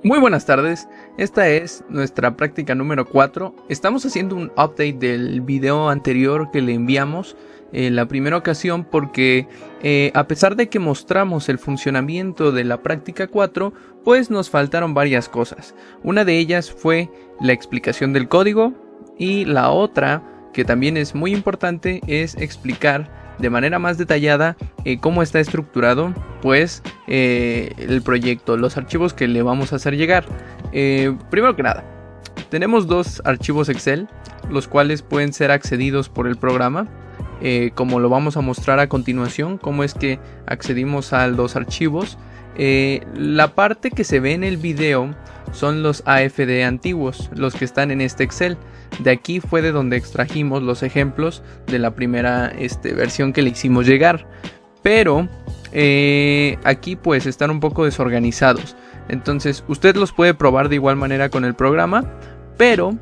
Muy buenas tardes, esta es nuestra práctica número 4. Estamos haciendo un update del video anterior que le enviamos en la primera ocasión porque a pesar de que mostramos el funcionamiento de la práctica 4, pues nos faltaron varias cosas. Una de ellas fue la explicación del código y la otra, que también es muy importante, es explicar de manera más detallada cómo está estructurado pues el proyecto, los archivos que le vamos a hacer llegar. Primero que nada, tenemos dos archivos Excel, los cuales pueden ser accedidos por el programa, como lo vamos a mostrar a continuación, cómo es que accedimos a los archivos. La parte que se ve en el video son los AFD antiguos, los que están en este Excel. De aquí fue de donde extrajimos los ejemplos de la primera versión que le hicimos llegar. Pero aquí pues están un poco desorganizados. Entonces usted los puede probar de igual manera con el programa. Pero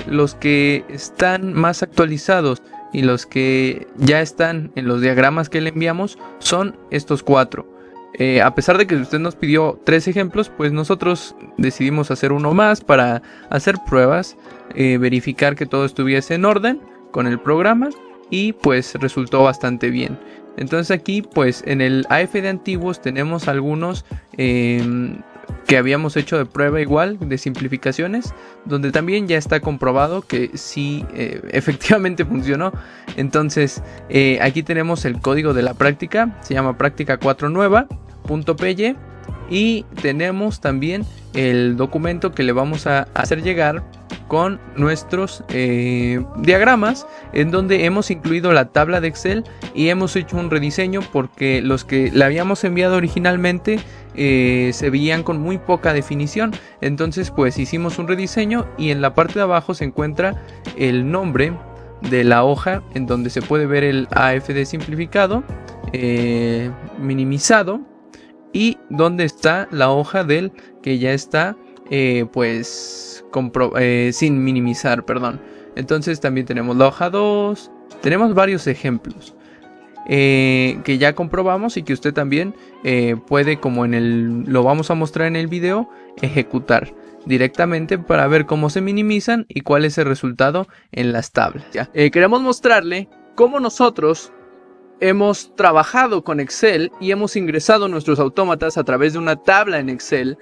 los que están más actualizados y los que ya están en los diagramas que le enviamos son estos cuatro. A pesar de que usted nos pidió 3 ejemplos, pues nosotros decidimos hacer uno más para hacer pruebas, verificar que todo estuviese en orden con el programa y pues resultó bastante bien. Entonces aquí pues en el AFD antiguos tenemos algunos que habíamos hecho de prueba igual, de simplificaciones, donde también ya está comprobado que sí efectivamente funcionó. Entonces aquí tenemos el código de la práctica, se llama práctica 4 nueva.py, y tenemos también el documento que le vamos a hacer llegar con nuestros diagramas, en donde hemos incluido la tabla de Excel y hemos hecho un rediseño porque los que le habíamos enviado originalmente se veían con muy poca definición. Entonces pues hicimos un rediseño y en la parte de abajo se encuentra el nombre de la hoja en donde se puede ver el AFD simplificado, minimizado, y donde está la hoja del que ya está sin minimizar, perdón. Entonces también tenemos la hoja 2, tenemos varios ejemplos que ya comprobamos y que usted también puede, como lo vamos a mostrar en el video, ejecutar directamente para ver cómo se minimizan y cuál es el resultado en las tablas. Queremos mostrarle cómo nosotros hemos trabajado con Excel y hemos ingresado nuestros autómatas a través de una tabla en Excel.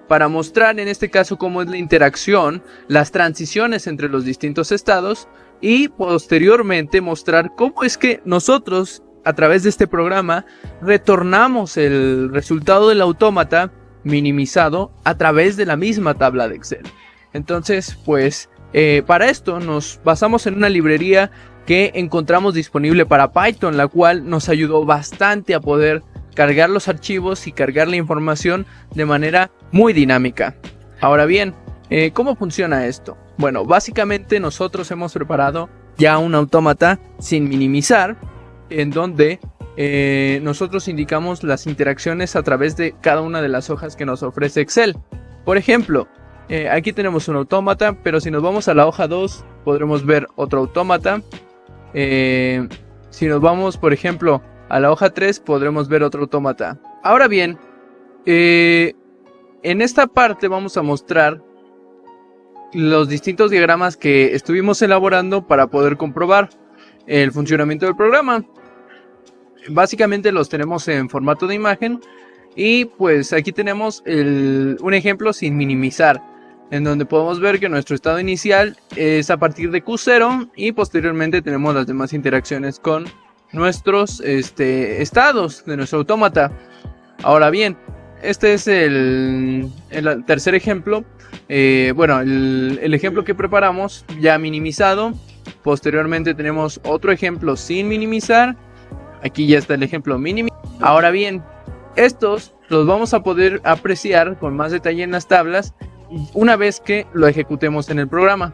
Para mostrar en este caso cómo es la interacción, las transiciones entre los distintos estados, y posteriormente mostrar cómo es que nosotros a través de este programa retornamos el resultado del autómata minimizado a través de la misma tabla de Excel. Entonces pues para esto nos basamos en una librería que encontramos disponible para Python, la cual nos ayudó bastante a poder cargar los archivos y cargar la información de manera muy dinámica. Ahora bien, ¿cómo funciona esto? Bueno, básicamente nosotros hemos preparado ya un autómata sin minimizar, en donde nosotros indicamos las interacciones a través de cada una de las hojas que nos ofrece Excel. Por ejemplo, aquí tenemos un autómata, pero si nos vamos a la hoja 2 podremos ver otro autómata. Si nos vamos, por ejemplo, a la hoja 3 podremos ver otro autómata. Ahora bien, en esta parte vamos a mostrar los distintos diagramas que estuvimos elaborando para poder comprobar el funcionamiento del programa. Básicamente los tenemos en formato de imagen y pues aquí tenemos un ejemplo sin minimizar, en donde podemos ver que nuestro estado inicial es a partir de Q0 y posteriormente tenemos las demás interacciones con nuestros estados de nuestro autómata. Ahora bien, este es el tercer ejemplo. El ejemplo que preparamos ya minimizado. Posteriormente tenemos otro ejemplo sin minimizar. Aquí ya está el ejemplo minimizado. Ahora bien, estos los vamos a poder apreciar con más detalle en las tablas una vez que lo ejecutemos en el programa.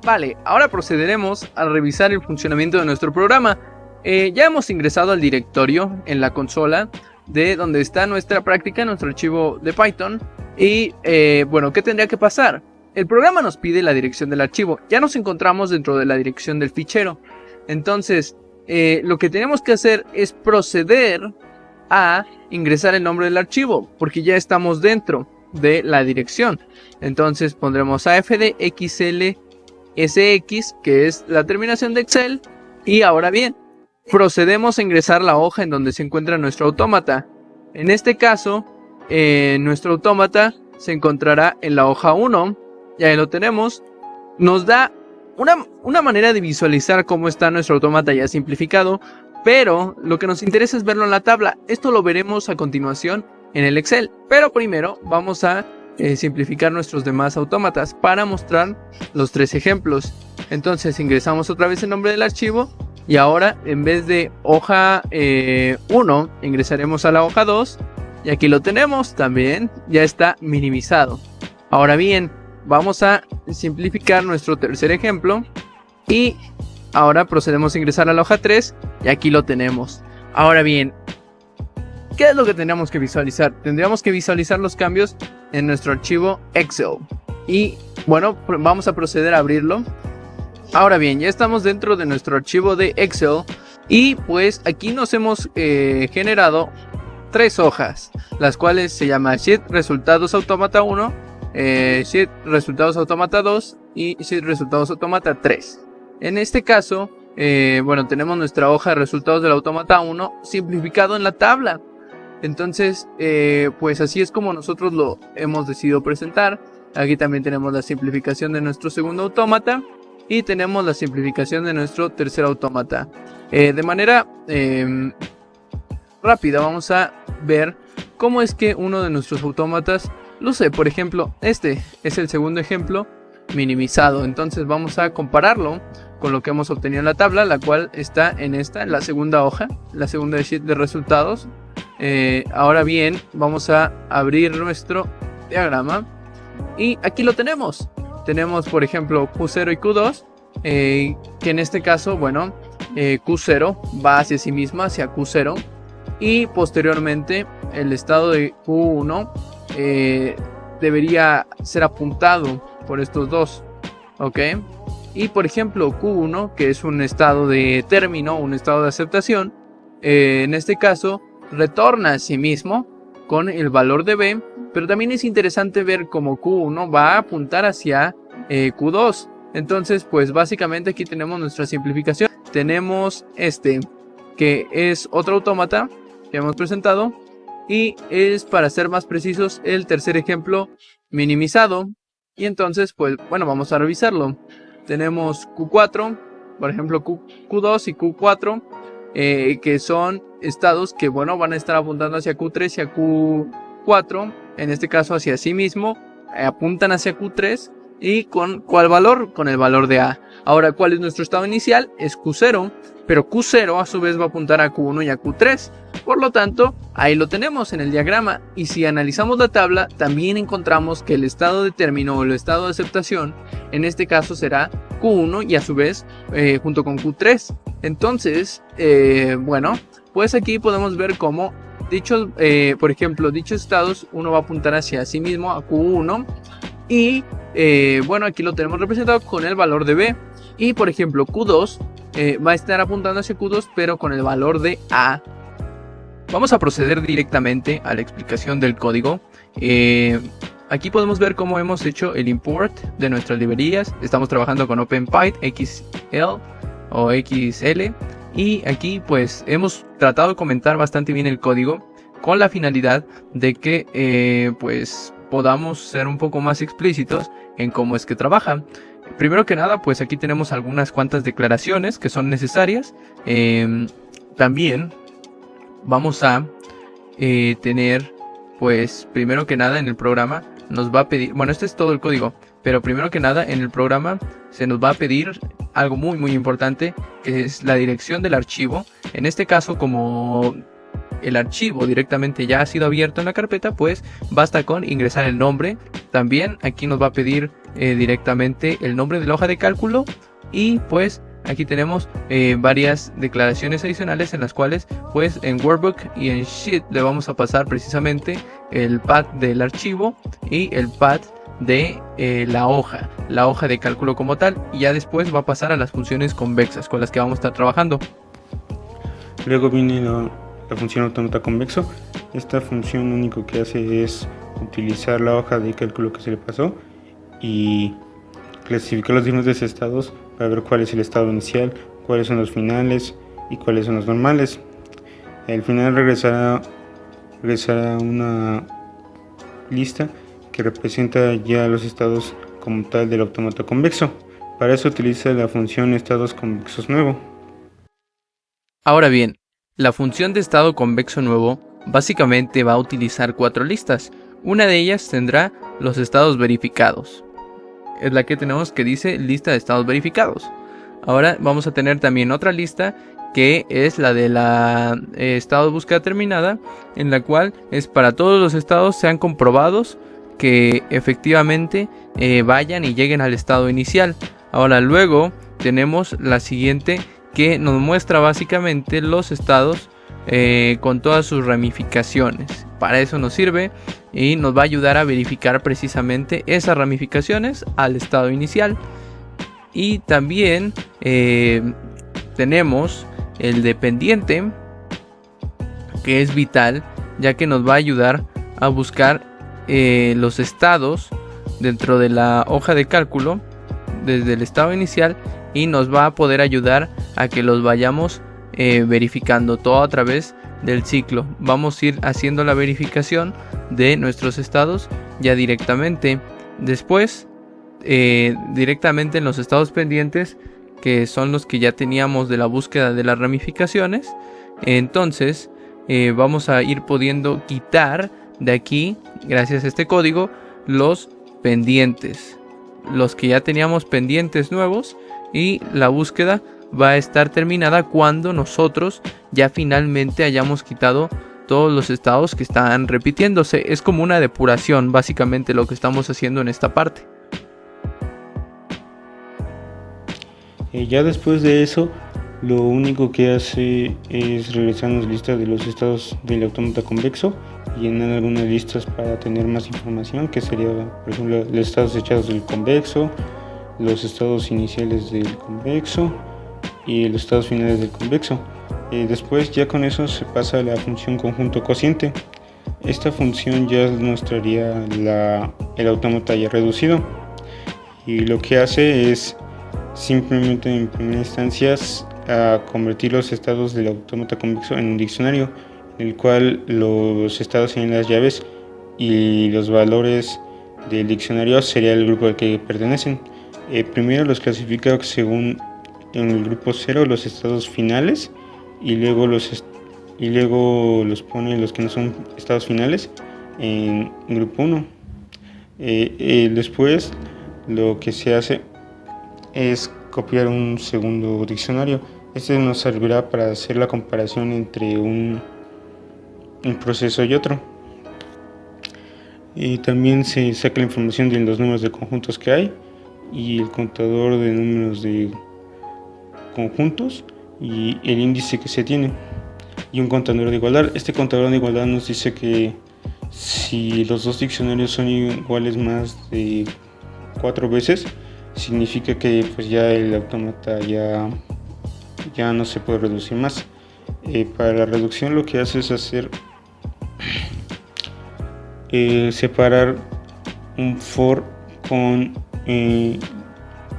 Vale, ahora procederemos a revisar el funcionamiento de nuestro programa. Ya hemos ingresado al directorio en la consola de donde está nuestra práctica, nuestro archivo de Python. Y ¿qué tendría que pasar? El programa nos pide la dirección del archivo. Ya nos encontramos dentro de la dirección del fichero. Entonces, lo que tenemos que hacer es proceder a ingresar el nombre del archivo, porque ya estamos dentro de la dirección. Entonces pondremos AFDXLSX, que es la terminación de Excel. Y ahora bien, procedemos a ingresar la hoja en donde se encuentra nuestro autómata. En este caso, nuestro autómata se encontrará en la hoja 1. Y ahí lo tenemos. Nos da una manera de visualizar cómo está nuestro autómata ya simplificado. Pero lo que nos interesa es verlo en la tabla. Esto lo veremos a continuación en el Excel. Pero primero vamos a simplificar nuestros demás autómatas para mostrar los 3 ejemplos. Entonces ingresamos otra vez el nombre del archivo. Y ahora en vez de hoja 1 ingresaremos a la hoja 2. Y aquí lo tenemos también. Ya está minimizado. Ahora bien, vamos a simplificar nuestro tercer ejemplo. Y ahora procedemos a ingresar a la hoja 3 y aquí lo tenemos. Ahora bien, ¿qué es lo que tendríamos que visualizar? Tendríamos que visualizar los cambios en nuestro archivo Excel. Y bueno, vamos a proceder a abrirlo. Ahora bien, ya estamos dentro de nuestro archivo de Excel. Y pues aquí nos hemos generado 3 hojas, las cuales se llama Sheet Resultados Autómata 1, Sheet Resultados Autómata 2 y Sheet Resultados Autómata 3. En este caso, bueno, tenemos nuestra hoja de resultados del autómata 1 simplificado en la tabla. Entonces, pues así es como nosotros lo hemos decidido presentar. Aquí también tenemos la simplificación de nuestro segundo autómata y tenemos la simplificación de nuestro tercer autómata. De manera rápida vamos a ver cómo es que uno de nuestros autómatas luce. Por ejemplo, este es el segundo ejemplo minimizado. Entonces vamos a compararlo con lo que hemos obtenido en la tabla, la cual está en la segunda hoja, la segunda sheet de resultados. Ahora bien, vamos a abrir nuestro diagrama y aquí lo tenemos. Tenemos por ejemplo Q0 y Q2, que en este caso, bueno, Q0 va hacia sí misma, hacia Q0, y posteriormente el estado de Q1 debería ser apuntado por estos dos, ¿ok? Y por ejemplo Q1, que es un estado de término, un estado de aceptación, en este caso retorna a sí mismo con el valor de B, pero también es interesante ver cómo Q1 va a apuntar hacia Q2. Entonces pues básicamente aquí tenemos nuestra simplificación. Tenemos que es otro autómata que hemos presentado, y es, para ser más precisos, el tercer ejemplo minimizado. Y entonces pues bueno, vamos a revisarlo. Tenemos Q4, por ejemplo Q2 y Q4, que son estados que bueno, van a estar apuntando hacia Q3 y a Q4, en este caso hacia sí mismo, apuntan hacia Q3. ¿Y con cuál valor? Con el valor de A. Ahora, ¿cuál es nuestro estado inicial? Es Q0, pero Q0 a su vez va a apuntar a Q1 y a Q3. Por lo tanto, ahí lo tenemos en el diagrama. Y si analizamos la tabla, también encontramos que el estado de término o el estado de aceptación, en este caso será Q1 y a su vez junto con Q3. Entonces, bueno, pues aquí podemos ver cómo dichos, por ejemplo, dichos estados, uno va a apuntar hacia sí mismo, a Q1. Y bueno, aquí lo tenemos representado con el valor de B. Y por ejemplo Q2 va a estar apuntando hacia Q2 pero con el valor de A. Vamos a proceder directamente a la explicación del código. Aquí podemos ver cómo hemos hecho el import de nuestras librerías. Estamos trabajando con OpenPython XL o XL. Y aquí pues hemos tratado de comentar bastante bien el código, con la finalidad de que pues podamos ser un poco más explícitos en cómo es que trabaja. Primero que nada, pues aquí tenemos algunas cuantas declaraciones que son necesarias. También vamos a tener, pues primero que nada en el programa nos va a pedir, bueno, este es todo el código, pero primero que nada en el programa se nos va a pedir algo muy importante, que es la dirección del archivo. En este caso, como el archivo directamente ya ha sido abierto en la carpeta, pues basta con ingresar el nombre. También aquí nos va a pedir directamente el nombre de la hoja de cálculo, y pues aquí tenemos varias declaraciones adicionales en las cuales pues en Workbook y en Sheet le vamos a pasar precisamente el path del archivo y el path de la hoja de cálculo como tal, y ya después va a pasar a las funciones convexas con las que vamos a estar trabajando. Luego viene la función autómata convexo. Esta función lo único que hace es utilizar la hoja de cálculo que se le pasó y clasificar los diferentes estados para ver cuál es el estado inicial, cuáles son los finales y cuáles son los normales. Al final regresará una lista que representa ya los estados como tal del autómata convexo. Para eso utiliza la función estados convexos nuevo. Ahora bien, la función de estado convexo nuevo básicamente va a utilizar 4 listas. Una de ellas tendrá los estados verificados. Es la que tenemos que dice lista de estados verificados. Ahora vamos a tener también otra lista que es la de la estado de búsqueda terminada, en la cual es para todos los estados sean comprobados que efectivamente vayan y lleguen al estado inicial. Ahora luego tenemos la siguiente que nos muestra básicamente los estados con todas sus ramificaciones. Para eso nos sirve y nos va a ayudar a verificar precisamente esas ramificaciones al estado inicial. Y también tenemos el dependiente, que es vital, ya que nos va a ayudar a buscar los estados dentro de la hoja de cálculo desde el estado inicial y nos va a poder ayudar a que los vayamos verificando todo a través del ciclo. Vamos a ir haciendo la verificación de nuestros estados ya directamente. Después, directamente en los estados pendientes, que son los que ya teníamos de la búsqueda de las ramificaciones, entonces vamos a ir pudiendo quitar de aquí, gracias a este código, los pendientes, los que ya teníamos pendientes nuevos, y la búsqueda va a estar terminada cuando nosotros ya finalmente hayamos quitado todos los estados que están repitiéndose. Es como una depuración, básicamente, lo que estamos haciendo en esta parte. Ya después de eso, lo único que hace es regresarnos lista de los estados del autómata convexo y llenar algunas listas para tener más información, que sería, por ejemplo, los estados echados del convexo, los estados iniciales del convexo y los estados finales del convexo. Después, ya con eso se pasa a la función conjunto cociente. Esta función ya nos mostraría el autómata ya reducido, y lo que hace es simplemente en primera instancia a convertir los estados del autómata convexo en un diccionario, en el cual los estados serían las llaves y los valores del diccionario sería el grupo al que pertenecen. Primero los clasifica según en el grupo 0 los estados finales, y luego los pone los que no son estados finales en grupo 1. Después lo que se hace es copiar un segundo diccionario. Este nos servirá para hacer la comparación entre un proceso y otro. Y también se saca la información de los números de conjuntos que hay y el contador de números de conjuntos y el índice que se tiene, y un contador de igualdad. Este contador de igualdad nos dice que si los dos diccionarios son iguales más de 4 veces, significa que pues ya el autómata ya no se puede reducir más. Para la reducción lo que hace es hacer separar un for con un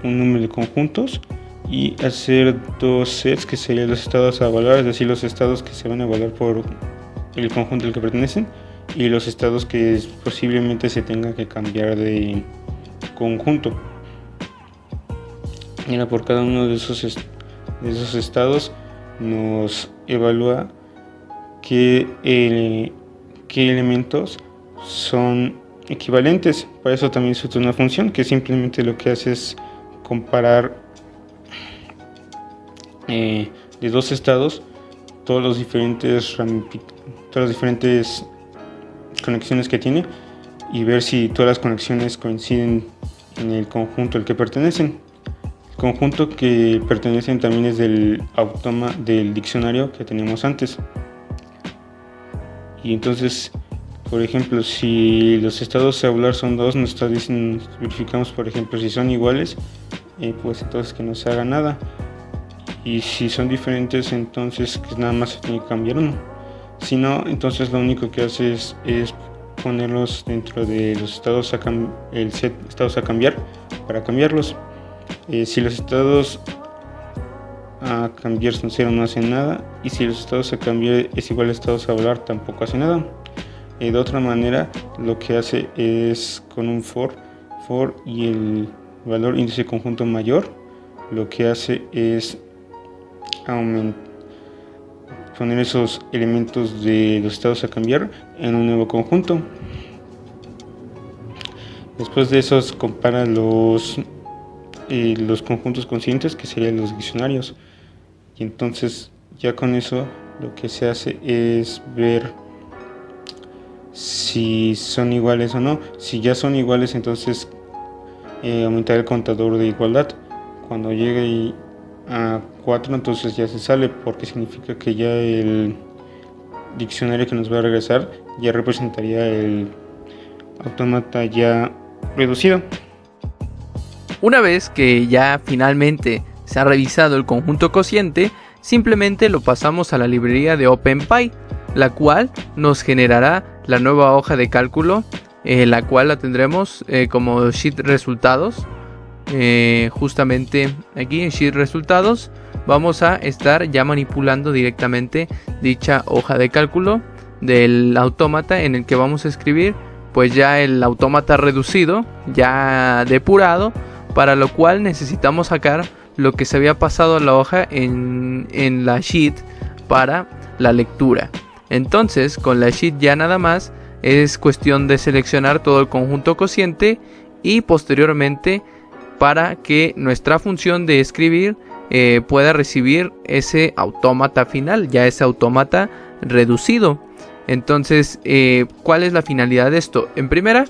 número de conjuntos y hacer dos sets que serían los estados a evaluar, es decir, los estados que se van a evaluar por el conjunto al que pertenecen y los estados que posiblemente se tenga que cambiar de conjunto. Y por cada uno de esos estados nos evalúa qué elementos son equivalentes. Para eso también se usa una función que simplemente lo que hace es comparar de dos estados todas las diferentes conexiones que tiene y ver si todas las conexiones coinciden en el conjunto al que pertenecen. El conjunto que pertenecen también es del diccionario que teníamos antes. Y entonces, por ejemplo, si los estados a evaluar son dos, verificamos, por ejemplo, si son iguales, pues entonces que no se haga nada. Y si son diferentes, entonces que nada más se tiene que cambiar uno. Si no, entonces lo único que hace es ponerlos dentro de los estados el set estados a cambiar para cambiarlos. Si los estados a cambiar son 0 no hacen nada, y si los estados a cambiar es igual a estados a volar tampoco hace nada. De otra manera, lo que hace es con un for y el valor índice conjunto mayor, lo que hace es poner esos elementos de los estados a cambiar en un nuevo conjunto. Después de eso compara los conjuntos conscientes, que serían los diccionarios, y entonces ya con eso lo que se hace es ver si son iguales o no. Si ya son iguales, entonces aumentar el contador de igualdad. Cuando llegue a 4, entonces ya se sale, porque significa que ya el diccionario que nos va a regresar ya representaría el autómata ya reducido. Una vez que ya finalmente se ha revisado el conjunto cociente, simplemente lo pasamos a la librería de OpenPy, la cual nos generará la nueva hoja de cálculo, la cual la tendremos como sheet resultados. Justamente aquí en sheet resultados vamos a estar ya manipulando directamente dicha hoja de cálculo del autómata, en el que vamos a escribir pues ya el autómata reducido, ya depurado, para lo cual necesitamos sacar lo que se había pasado a la hoja en la sheet para la lectura. Entonces, con la sheet ya nada más es cuestión de seleccionar todo el conjunto cociente, y posteriormente, para que nuestra función de escribir pueda recibir ese autómata final, ya ese autómata reducido. Entonces, ¿cuál es la finalidad de esto? En primera,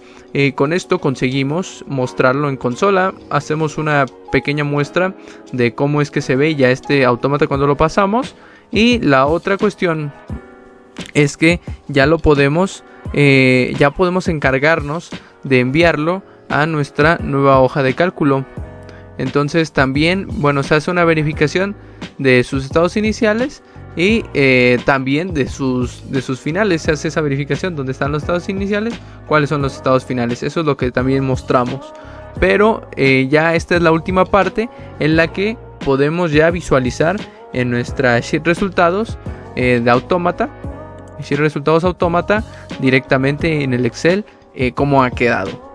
con esto conseguimos mostrarlo en consola. Hacemos una pequeña muestra de cómo es que se ve ya este autómata cuando lo pasamos. Y la otra cuestión es que ya lo podemos encargarnos de enviarlo a nuestra nueva hoja de cálculo. Entonces también, bueno, se hace una verificación de sus estados iniciales y también de sus finales. Se hace esa verificación, dónde están los estados iniciales, cuáles son los estados finales. Eso es lo que también mostramos. Pero ya esta es la última parte en la que podemos ya visualizar en nuestra sheet resultados de autómata, sheet resultados autómata, directamente en el Excel, cómo ha quedado.